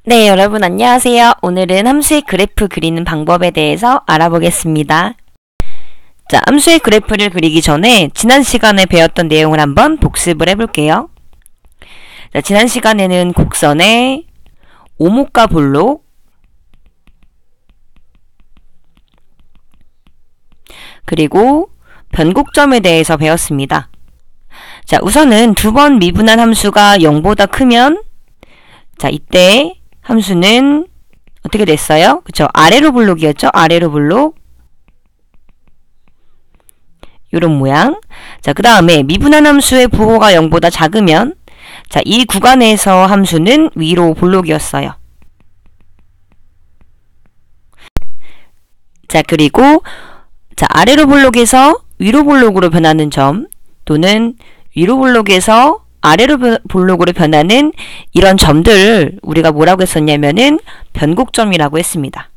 네, 여러분 안녕하세요. 오늘은 함수의 그래프 그리는 방법에 대해서 알아보겠습니다. 자, 함수의 그래프를 그리기 전에 지난 시간에 배웠던 내용을 한번 복습을 해볼게요. 자, 지난 시간에는 곡선의 오목과 볼록, 그리고 변곡점에 대해서 배웠습니다. 자, 우선은 두 번 미분한 함수가 0보다 크면, 자, 이때 함수는 어떻게 됐어요? 그쵸? 아래로 볼록이었죠? 아래로 볼록. 요런 모양. 자, 그 다음에 미분한 함수의 부호가 0보다 작으면, 자, 이 구간에서 함수는 위로 볼록이었어요. 자, 그리고, 자, 아래로 볼록에서 위로 볼록으로 변하는 점, 또는 위로 볼록에서 아래로 볼록으로 변하는 이런 점들을 우리가 뭐라고 했었냐면은 변곡점이라고 했습니다.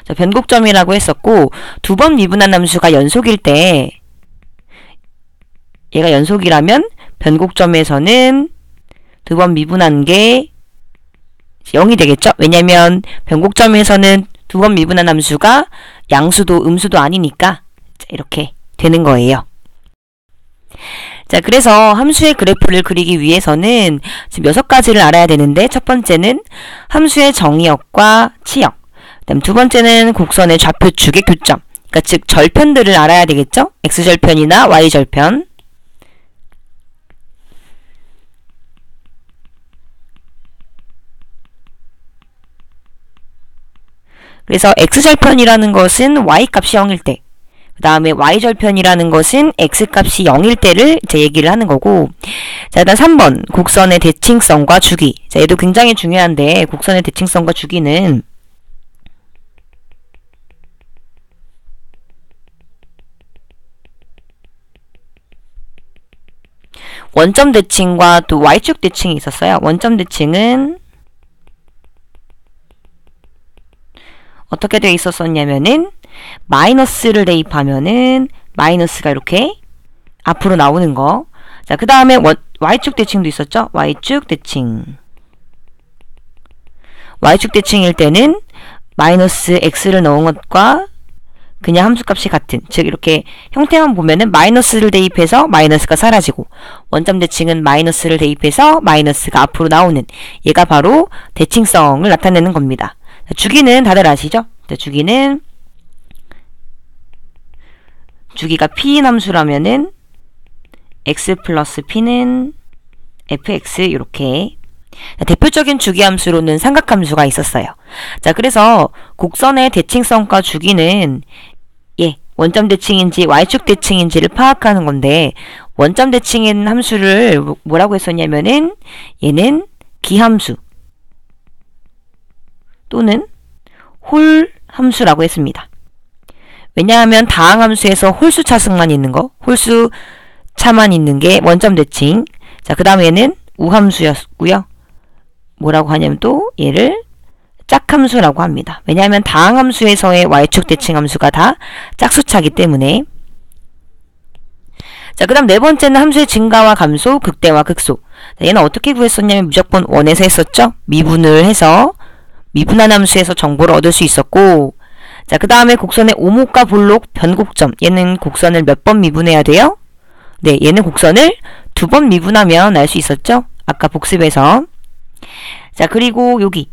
자, 변곡점이라고 했었고, 두 번 미분한 함수가 연속일 때, 얘가 연속이라면 변곡점에서는 두 번 미분한 게 0이 되겠죠? 왜냐면 변곡점에서는 두 번 미분한 함수가 양수도 음수도 아니니까 이렇게 되는 거예요. 자, 그래서 함수의 그래프를 그리기 위해서는 지금 6가지를 알아야 되는데, 첫 번째는 함수의 정의역과 치역, 그다음 두 번째는 곡선의 좌표축의 교점, 그러니까 즉 절편들을 알아야 되겠죠? x절편이나 y절편. 그래서 x절편이라는 것은 y값이 0일 때, 그 다음에 y절편이라는 것은 x값이 0일 때를 이제 얘기를 하는 거고, 자, 일단 3번 곡선의 대칭성과 주기. 자, 얘도 굉장히 중요한데, 곡선의 대칭성과 주기는 원점 대칭과 또 y축 대칭이 있었어요. 원점 대칭은 어떻게 되어 있었냐면은 마이너스를 대입하면은 마이너스가 이렇게 앞으로 나오는 거. 자, 그 다음에 y축 대칭도 있었죠. y축 대칭. y축 대칭일 때는 마이너스 x를 넣은 것과 그냥 함수값이 같은, 즉 이렇게 형태만 보면은 마이너스를 대입해서 마이너스가 사라지고, 원점 대칭은 마이너스를 대입해서 마이너스가 앞으로 나오는, 얘가 바로 대칭성을 나타내는 겁니다. 자, 주기는 다들 아시죠? 자, 주기가 p인 함수라면은 x 플러스 p는 fx, 이렇게. 자, 대표적인 주기 함수로는 삼각함수가 있었어요. 자, 그래서 곡선의 대칭성과 주기는 원점 대칭인지 y축 대칭인지를 파악하는 건데, 원점 대칭인 함수를 뭐라고 했었냐면은 얘는 기함수 또는 홀 함수라고 했습니다. 왜냐하면 다항함수에서 홀수 차승만 있는 거, 홀수 차만 있는 게 원점 대칭. 자, 그 다음에는 우함수였고요. 뭐라고 하냐면 또 얘를 짝함수라고 합니다. 왜냐하면 다항함수에서의 y축 대칭함수가 다 짝수차기 때문에. 자, 그 다음 네 번째는 함수의 증가와 감소, 극대와 극소. 자, 얘는 어떻게 구했었냐면 무조건 원에서 했었죠. 미분을 해서 미분한 함수에서 정보를 얻을 수 있었고, 자, 그 다음에 곡선의 오목과 볼록, 변곡점. 얘는 곡선을 몇 번 미분해야 돼요? 네, 얘는 곡선을 2번 미분하면 알 수 있었죠. 아까 복습에서. 자, 그리고 여기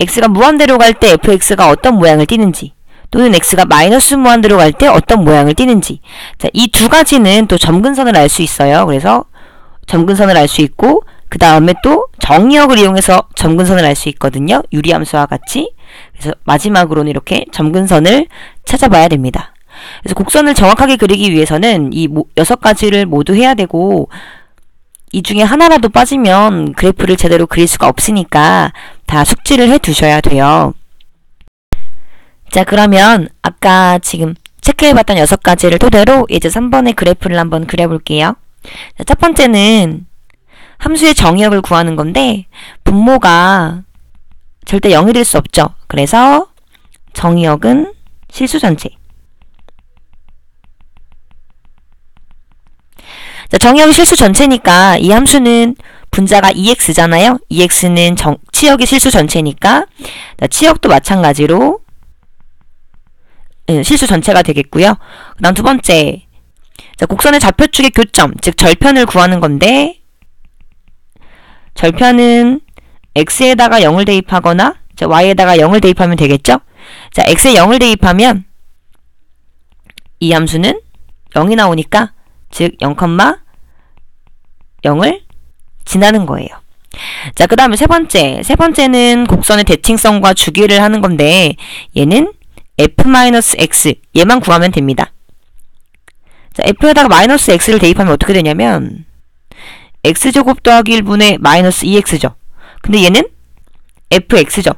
x가 무한대로 갈 때 fx가 어떤 모양을 띠는지, 또는 x가 마이너스 무한대로 갈 때 어떤 모양을 띠는지. 자, 이 두 가지는 또 점근선을 알 수 있어요. 그래서 점근선을 알 수 있고, 그 다음에 또 정의역을 이용해서 점근선을 알 수 있거든요. 유리함수와 같이. 그래서 마지막으로는 이렇게 점근선을 찾아봐야 됩니다. 그래서 곡선을 정확하게 그리기 위해서는 이 6가지를 모두 해야 되고, 이 중에 하나라도 빠지면 그래프를 제대로 그릴 수가 없으니까 다 숙지를 해 두셔야 돼요. 자, 그러면 아까 지금 체크해봤던 6가지를 토대로 이제 3번의 그래프를 한번 그려볼게요. 자, 첫 번째는 함수의 정의역을 구하는 건데, 분모가 절대 0이 될 수 없죠. 그래서 정의역은 실수 전체. 자, 정의역이 실수 전체니까 이 함수는 분자가 2x잖아요. 2x는 치역의 실수 전체니까 치역도 마찬가지로 실수 전체가 되겠고요. 그 다음 두 번째, 자, 곡선의 좌표축의 교점, 즉 절편을 구하는 건데, 절편은 x에다가 0을 대입하거나 자, y에다가 0을 대입하면 되겠죠? 자, x에 0을 대입하면 이 함수는 0이 나오니까 즉 0,0을 지나는 거예요. 자, 그 다음에 세 번째는 곡선의 대칭성과 주기를 하는 건데 얘는 f-x 얘만 구하면 됩니다. 자, f에다가 마이너스 x를 대입하면 어떻게 되냐면 x제곱 더하기 1분의 마이너스 2x죠. 근데 얘는 fx죠.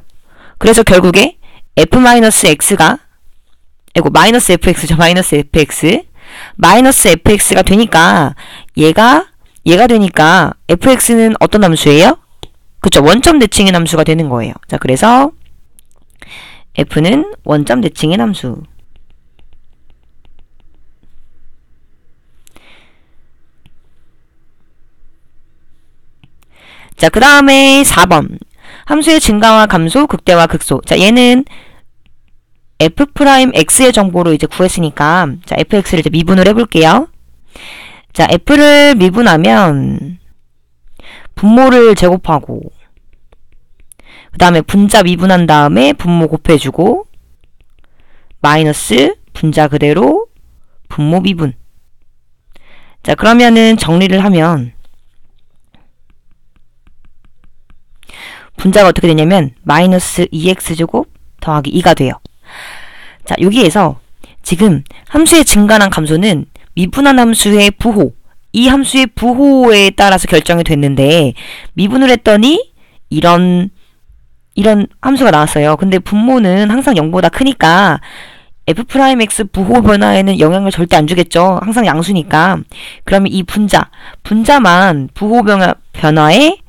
그래서 결국에 f-x가 마이너스 fx죠. 마이너스 fx 마이너스 fx가 되니까 얘가 되니까 fx는 어떤 함수예요? 그쵸, 원점 대칭인 함수가 되는 거예요. 자, 그래서 f는 원점 대칭인 함수. 자, 그 다음에 4번. 함수의 증가와 감소, 극대화, 극소. 자, 얘는 f'x의 정보로 이제 구했으니까, 자, fx를 이제 미분을 해볼게요. 자, f를 미분하면, 분모를 제곱하고, 그 다음에 분자 미분한 다음에 분모 곱해주고, 마이너스, 분자 그대로, 분모 미분. 자, 그러면은 정리를 하면, 분자가 어떻게 되냐면 마이너스 2x제곱 더하기 2가 돼요. 자, 여기에서 지금 함수의 증가랑 감소는 미분한 함수의 부호, 이 함수의 부호에 따라서 결정이 됐는데 미분을 했더니 이런 함수가 나왔어요. 근데 분모는 항상 0보다 크니까 f'x 부호 변화에는 영향을 절대 안 주겠죠. 항상 양수니까. 그러면 이 분자만 부호 변화에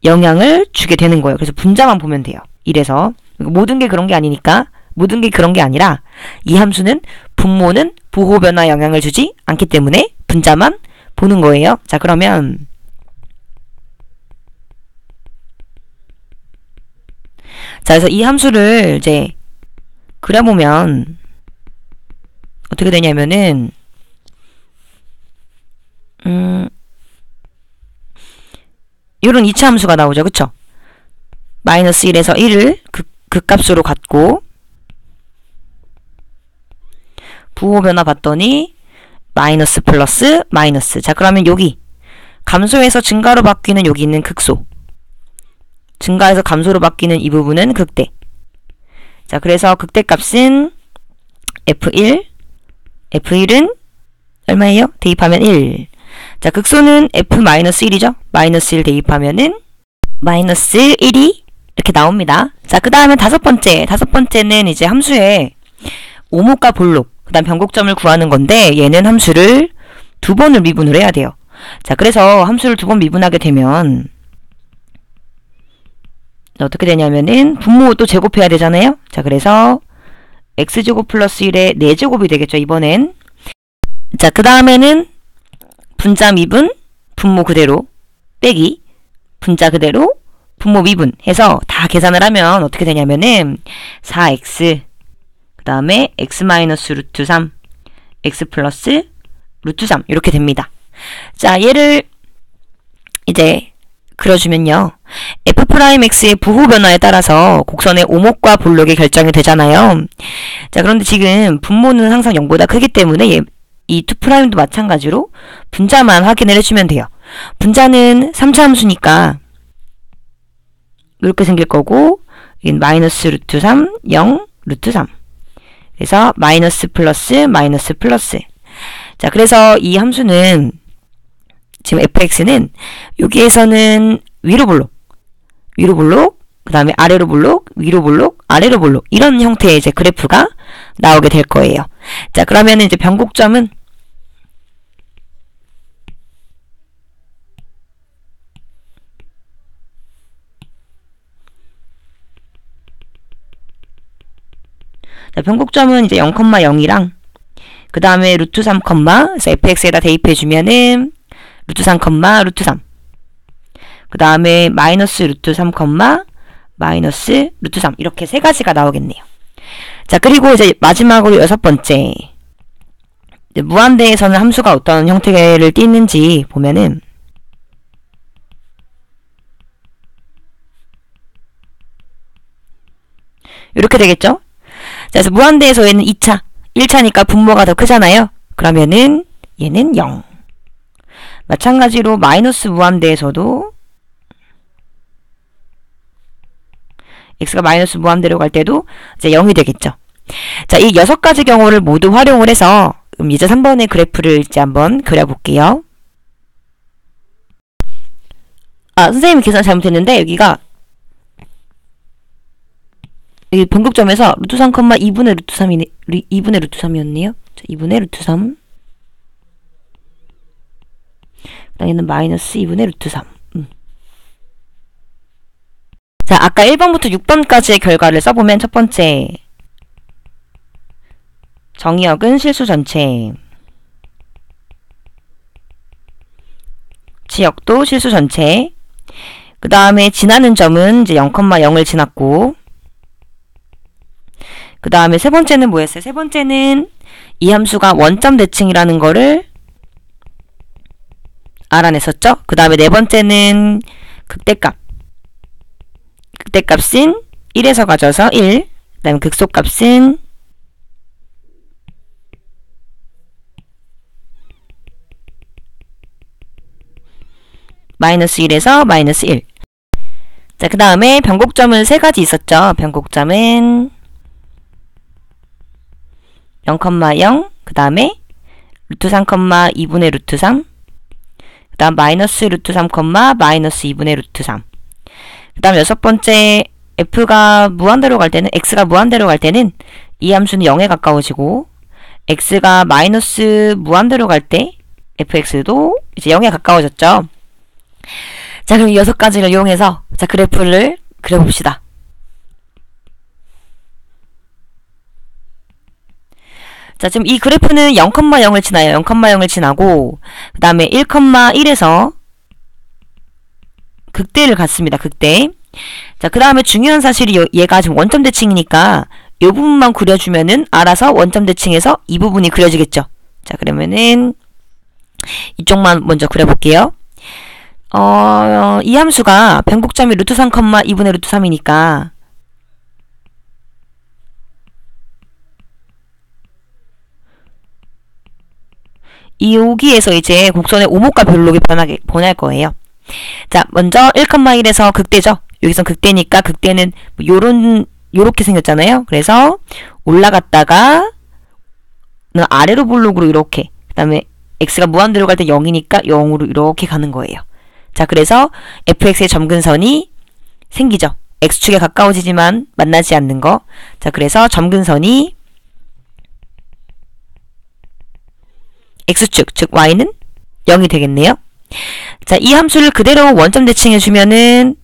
영향을 주게 되는 거예요. 그래서 분자만 보면 돼요. 이래서 모든 게 그런 게 아니니까 모든 게 그런 게 아니라 이 함수는 분모는 부호 변화 영향을 주지 않기 때문에 분자만 보는 거예요. 자, 그러면 자, 그래서 이 함수를 이제 그려보면 어떻게 되냐면은 이런 2차 함수가 나오죠. 그쵸? 마이너스 1에서 1을 극값으로 갖고 부호 변화 봤더니 마이너스 플러스 마이너스. 자, 그러면 여기 감소에서 증가로 바뀌는 여기 있는 극소, 증가에서 감소로 바뀌는 이 부분은 극대. 자, 그래서 극대값은 F1은 얼마예요? 대입하면 1. 자, 극소는 F-1이죠? 마이너스 1 대입하면은 마이너스 1이 이렇게 나옵니다. 자, 그 다음에 다섯 번째는 이제 함수의 오목과 볼록, 그 다음 변곡점을 구하는 건데 얘는 함수를 두 번을 미분을 해야 돼요. 자, 그래서 함수를 두 번 미분하게 되면 어떻게 되냐면은 분모 또 제곱해야 되잖아요. 자, 그래서 x제곱 플러스 1의 4제곱이 되겠죠, 이번엔. 자, 그 다음에는 분자 미분, 분모 그대로, 빼기, 분자 그대로, 분모 미분 해서 다 계산을 하면 어떻게 되냐면은 4x, 그 다음에 x 마이너스 루트 3, x 플러스 루트 3 이렇게 됩니다. 자, 얘를 이제 그려주면요. f'x의 부호 변화에 따라서 곡선의 오목과 볼록이 결정이 되잖아요. 자, 그런데 지금 분모는 항상 0보다 크기 때문에 이 2'도 마찬가지로 분자만 확인을 해주면 돼요. 분자는 3차 함수니까 이렇게 생길 거고 마이너스 루트 3, 0, 루트 3. 그래서 마이너스 플러스 마이너스 플러스. 자, 그래서 이 함수는 지금 fx는 여기에서는 위로 볼록, 그 다음에 아래로 볼록, 위로 볼록, 아래로 볼록 이런 형태의 이제 그래프가 나오게 될 거예요. 자, 그러면 이제 변곡점은 자, 변곡점은 이제 0,0이랑 그 다음에 루트 3, 그래서 fx에다 대입해주면은 루트 3, 루트 3. 그 다음에 마이너스 루트 3, 마이너스 루트 3 이렇게 세 가지가 나오겠네요. 자, 그리고 이제 마지막으로 여섯 번째. 무한대에서는 함수가 어떤 형태를 띠는지 보면은 이렇게 되겠죠? 자, 그래서 무한대에서는 2차, 1차니까 분모가 더 크잖아요. 그러면은 얘는 0. 마찬가지로 마이너스 무한대에서도 x가 마이너스 무한대로 갈 때도 이제 0이 되겠죠. 자, 이 6가지 경우를 모두 활용을 해서 이제 3번의 그래프를 이제 한번 그려볼게요. 아, 선생님이 계산 잘못했는데 여기가 이 변곡점에서 루트 3, 2분의 루트 3이네, 2분의 루트 3이었네요. 자, 2분의 루트 3. 그 다음 얘는 마이너스 2분의 루트 3. 자, 아까 1번부터 6번까지의 결과를 써보면 첫 번째. 정의역은 실수 전체. 지역도 실수 전체. 그 다음에 지나는 점은 이제 0,0을 지났고, 그 다음에 세 번째는 뭐였어요? 세 번째는 이 함수가 원점 대칭이라는 거를 알아냈었죠? 그 다음에 네 번째는 극대값은 1에서 가져서 1, 그 다음에 극소값은 마이너스 1에서 마이너스 1. 자, 그 다음에 변곡점은 세 가지 있었죠. 변곡점은 0,0, 그 다음에 루트 3, 2분의 루트 3, 그 다음 마이너스 루트 3, 마이너스 2분의 루트 3. 그 다음 여섯 번째, f가 무한대로 갈 때는, x가 무한대로 갈 때는 이 함수는 0에 가까워지고, x가 마이너스 무한대로 갈 때 fx도 이제 0에 가까워졌죠. 자, 그럼 이 6가지를 이용해서 자, 그래프를 그려봅시다. 자, 지금 이 그래프는 0,0을 지나요. 0,0을 지나고 그 다음에 1,1에서 극대를 갔습니다. 극대. 자, 그 다음에 중요한 사실이 얘가 지금 원점 대칭이니까 이 부분만 그려주면은 알아서 원점 대칭에서 이 부분이 그려지겠죠. 자, 그러면은 이쪽만 먼저 그려볼게요. 이 함수가 변곡점이 루트 3, 2분의 루트 3이니까 이 여기에서 이제 곡선의 오목과 변록이 변할 거예요. 자, 먼저 1,1에서 극대죠. 여기선 극대니까 극대는 요렇게 생겼잖아요. 그래서 올라갔다가 아래로 볼록으로 이렇게, 그 다음에 x가 무한대로 갈 때 0이니까 0으로 이렇게 가는 거예요. 자, 그래서 fx의 점근선이 생기죠. x축에 가까워지지만 만나지 않는 거. 자, 그래서 점근선이 x축, 즉 y는 0이 되겠네요. 자, 이 함수를 그대로 원점 대칭해주면은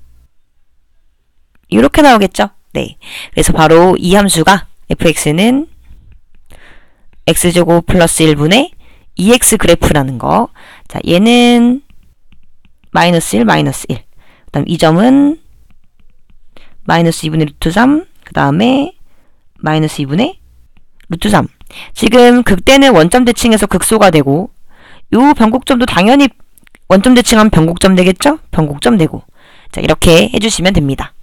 이렇게 나오겠죠. 네. 그래서 바로 이 함수가 fx는 x제곱 플러스 1분의 2x 그래프라는 거. 자, 얘는 마이너스 1, 마이너스 1. 그 다음 이 점은 마이너스 2분의 루트 3. 그 다음에 마이너스 2분의 루트 3. 지금 극대는 원점 대칭해서 극소가 되고 요 변곡점도 당연히 원점 대칭하면 변곡점 되겠죠? 변곡점 되고. 자, 이렇게 해주시면 됩니다.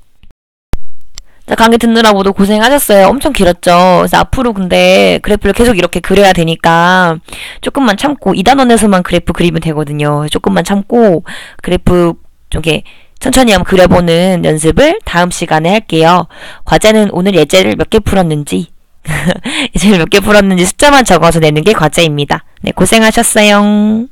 자, 강의 듣느라고도 고생하셨어요. 엄청 길었죠? 그래서 앞으로 근데 그래프를 계속 이렇게 그려야 되니까 조금만 참고 2단원에서만 그래프 그리면 되거든요. 조금만 참고 그래프 쪽에 천천히 한번 그려보는 연습을 다음 시간에 할게요. 과제는 오늘 예제를 몇 개 풀었는지 예제를 몇 개 풀었는지 숫자만 적어서 내는 게 과제입니다. 네, 고생하셨어요.